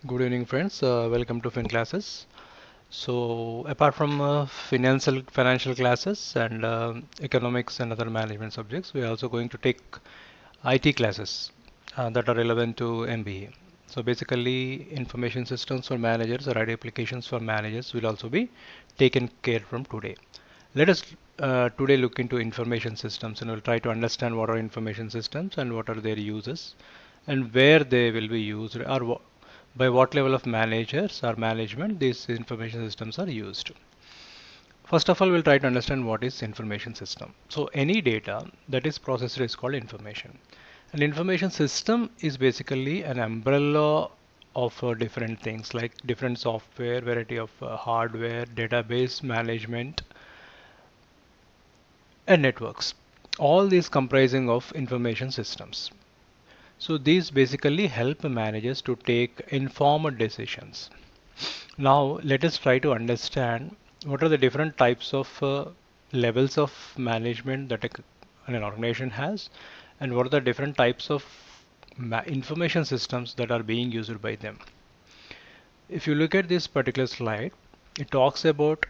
Good evening, friends. Welcome to Fin classes. So, apart from financial classes and economics and other management subjects, we are also going to take IT classes that are relevant to MBA. So, basically, information systems for managers or IT applications for managers will also be taken care from today. Let us today look into information systems and we'll try to understand what are information systems and what are their uses and where they will be used or by what level of managers or management these information systems are used. First of all, we'll try to understand what is information system. So any data that is processed is called information. An information system is basically an umbrella of different things like different software, variety of hardware, database management, and networks. All these comprising of information systems. So these basically help managers to take informed decisions. Now let us try to understand what are the different types of levels of management that an organization has and what are the different types of information systems that are being used by them. If you look at this particular slide, it talks about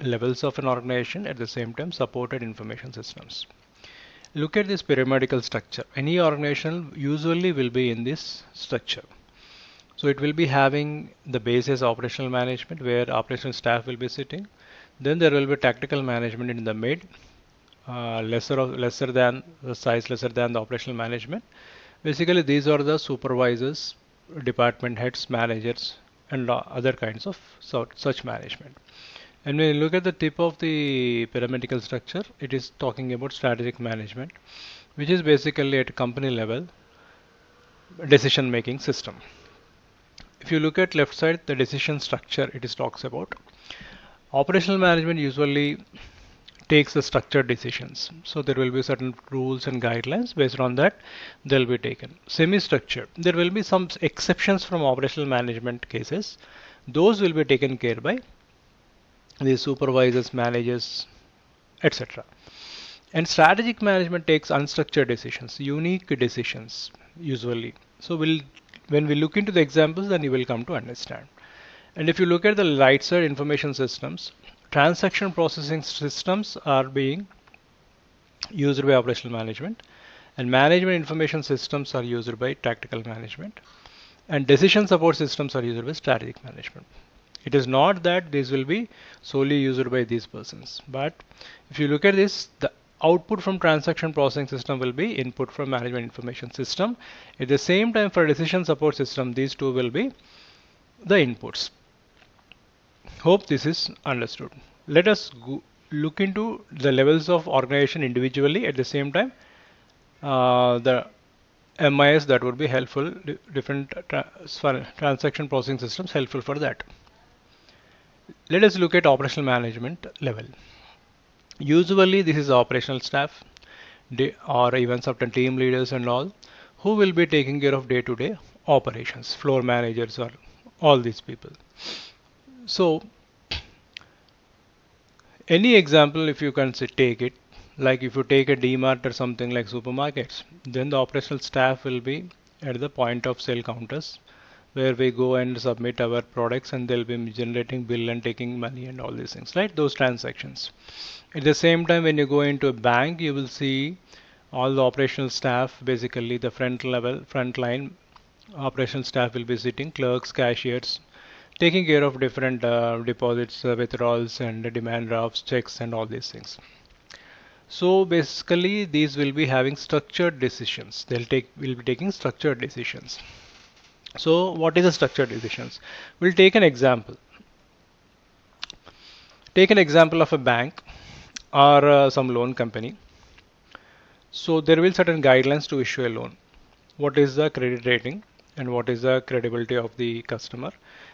levels of an organization at the same time supported information systems. Look at this pyramidal structure. Any organization usually will be in this structure. So it will be having the base as operational management where operational staff will be sitting. Then there will be tactical management in the mid, lesser than the size, lesser than the operational management. Basically, these are the supervisors, department heads, managers, and other kinds of such management. And when you look at the tip of the pyramidal structure, it is talking about strategic management, which is basically at company level decision making system. If you look at left side, the decision structure it is talks about. Operational management usually takes the structured decisions. So there will be certain rules and guidelines based on that they'll be taken. Semi-structured. There will be some exceptions from operational management cases. Those will be taken care by the supervisors, managers, etc. And strategic management takes unstructured decisions, unique decisions usually. So when we look into the examples, then you will come to understand. And if you look at the right side information systems, transaction processing systems are being used by operational management, and management information systems are used by tactical management, and decision support systems are used by strategic management. It is not that these will be solely used by these persons, but if you look at this, the output from transaction processing system will be input from management information system. At the same time, for decision support system, these two will be the inputs. Hope this is understood. Let us look into the levels of organization individually at the same time. The MIS that would be helpful, different transaction processing systems helpful for that. Let us look at operational management level. Usually this is operational staff or even certain team leaders and all who will be taking care of day-to-day operations, floor managers or all these people. So any example if you can take it, like if you take a DMart or something like supermarkets, then the operational staff will be at the point of sale counters where we go and submit our products and they'll be generating bill and taking money and all these things, right? Those transactions. At the same time, when you go into a bank, you will see all the operational staff, basically the front line operational staff will be sitting, clerks, cashiers, taking care of different deposits, withdrawals, and demand drafts, checks, and all these things. So basically, these will be having structured decisions. Will be taking structured decisions. So what is the structured decisions? We'll take an example. Take an example of a bank or some loan company. So there will be certain guidelines to issue a loan. What is the credit rating and what is the credibility of the customer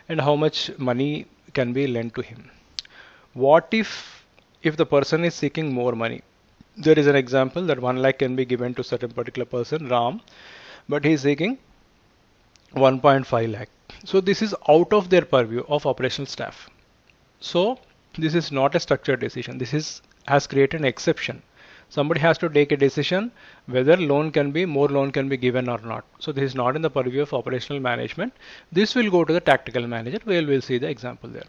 and how much money can be lent to him. What if the person is seeking more money? There is an example that 1 lakh can be given to certain particular person, Ram, but he is seeking 1.5 lakh. So this is out of their purview of operational staff. So this is not a structured decision. This is has created an exception. Somebody has to take a decision whether more loan can be given or not. So this is not in the purview of operational management. This will go to the tactical manager, where we'll see the example there.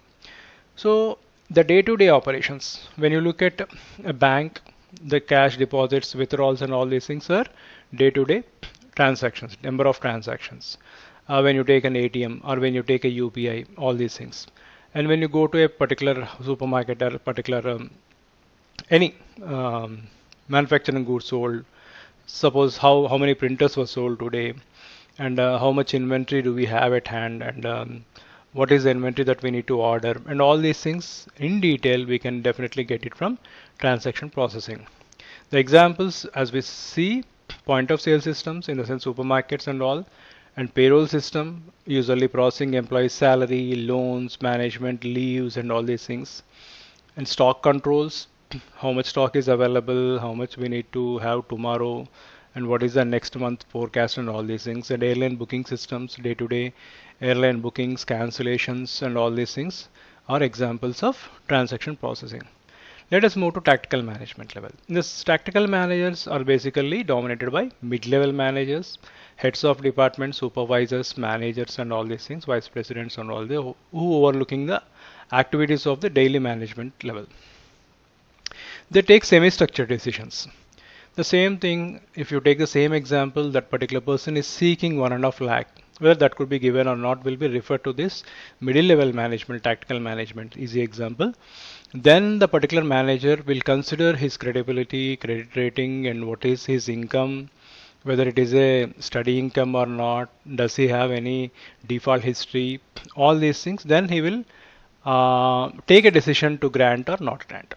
So the day-to-day operations, when you look at a bank, the cash deposits, withdrawals, and all these things are day-to-day transactions, number of transactions. When you take an ATM or when you take a UPI, all these things. And when you go to a particular supermarket or particular any manufacturing goods sold, suppose how many printers were sold today, and how much inventory do we have at hand, and what is the inventory that we need to order, and all these things in detail we can definitely get it from transaction processing. The examples, as we see, point of sale systems in the sense supermarkets and all, and payroll system usually processing employee salary, loans, management, leaves, and all these things, and stock controls, how much stock is available, how much we need to have tomorrow, and what is the next month forecast, and all these things, and airline booking systems, day to day airline bookings, cancellations, and all these things are examples of transaction processing. Let us move to tactical management level. This tactical managers are basically dominated by mid-level managers, heads of department, supervisors, managers, and all these things, vice presidents, and all the who overlooking the activities of the daily management level. They take semi-structured decisions. The same thing, if you take the same example, that particular person is seeking 1.5 lakh, whether that could be given or not will be referred to this middle level management, tactical management, easy example. Then the particular manager will consider his credibility, credit rating, and what is his income, whether it is a study income or not, does he have any default history, all these things. Then he will take a decision to grant or not grant.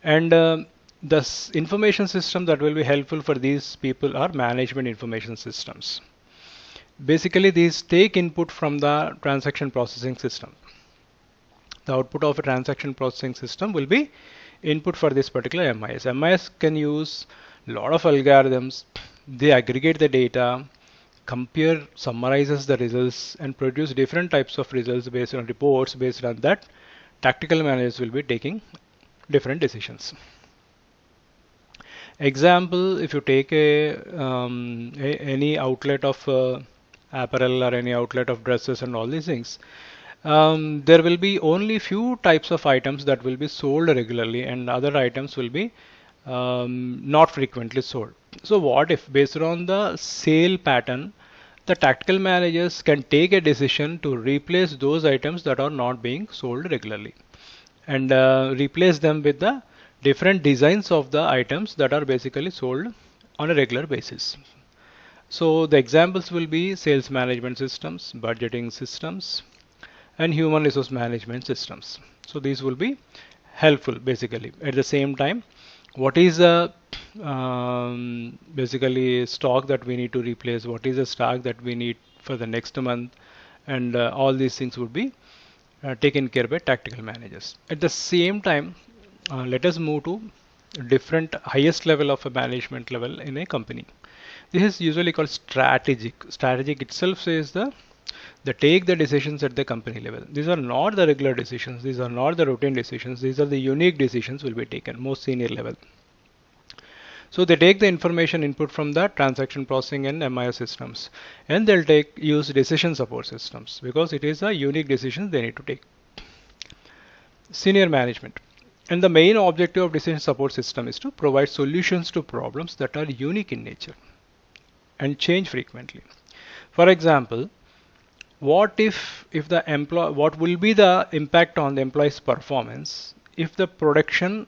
And the information system that will be helpful for these people are management information systems. Basically, these take input from the transaction processing system. The output of a transaction processing system will be input for this particular MIS. MIS can use a lot of algorithms. They aggregate the data, compare, summarizes the results, and produce different types of results based on reports. Based on that, tactical managers will be taking different decisions. Example, if you take any outlet of apparel or any outlet of dresses and all these things, there will be only few types of items that will be sold regularly, and other items will be not frequently sold. So what if, based on the sale pattern, the tactical managers can take a decision to replace those items that are not being sold regularly, and replace them with the different designs of the items that are basically sold on a regular basis. So the examples will be sales management systems, budgeting systems, and human resource management systems. So these will be helpful basically. At the same time, what is the basically stock that we need to replace, what is the stock that we need for the next month, and all these things would be taken care by tactical managers. At the same time, let us move to different highest level of a management level in a company. This is usually called strategic. Strategic itself says the take the decisions at the company level. These are not the regular decisions. These are not the routine decisions. These are the unique decisions will be taken, most senior level. So they take the information input from the transaction processing and MIS systems, and they'll use decision support systems because it is a unique decision they need to take. Senior management. And the main objective of decision support system is to provide solutions to problems that are unique in nature and change frequently. For example, what will be the impact on the employee's performance if the production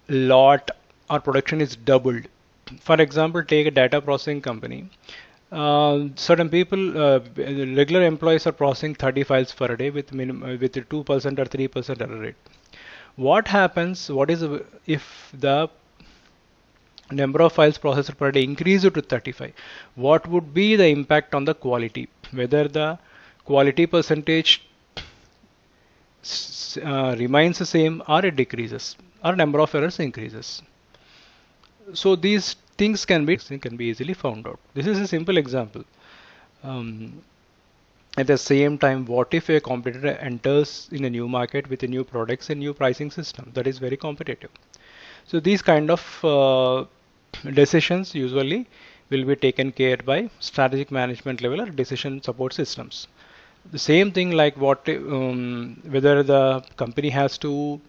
lot or production is doubled? For example, take a data processing company. Certain people, regular employees are processing 30 files per day with 2% or 3% error rate. What happens? If the number of files processed per day increases to 35? What would be the impact on the quality? Whether the quality percentage remains the same or it decreases, or number of errors increases. So these things can be easily found out. This is a simple example. At the same time, what if a competitor enters in a new market with a new products and new pricing system that is very competitive? So these kind of decisions usually will be taken care by strategic management level or decision support systems. The same thing like whether the company has to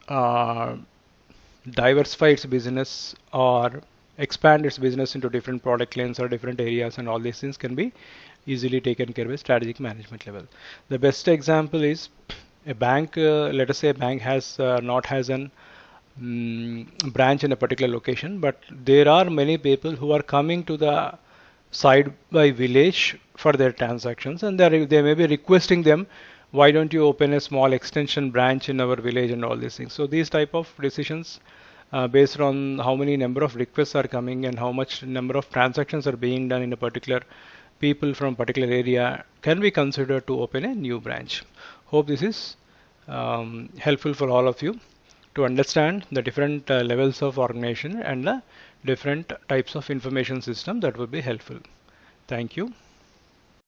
uh, diversify its business or expand its business into different product lines or different areas, and all these things can be easily taken care by strategic management level. The best example is a bank. Let us say a bank has not has an branch in a particular location, but there are many people who are coming to the side by village for their transactions, and they may be requesting them, why don't you open a small extension branch in our village and all these things. So these type of decisions based on how many number of requests are coming and how much number of transactions are being done in a particular people from particular area can be considered to open a new branch. Hope this is helpful for all of you to understand the different levels of organization and the different types of information system. That would be helpful. Thank you.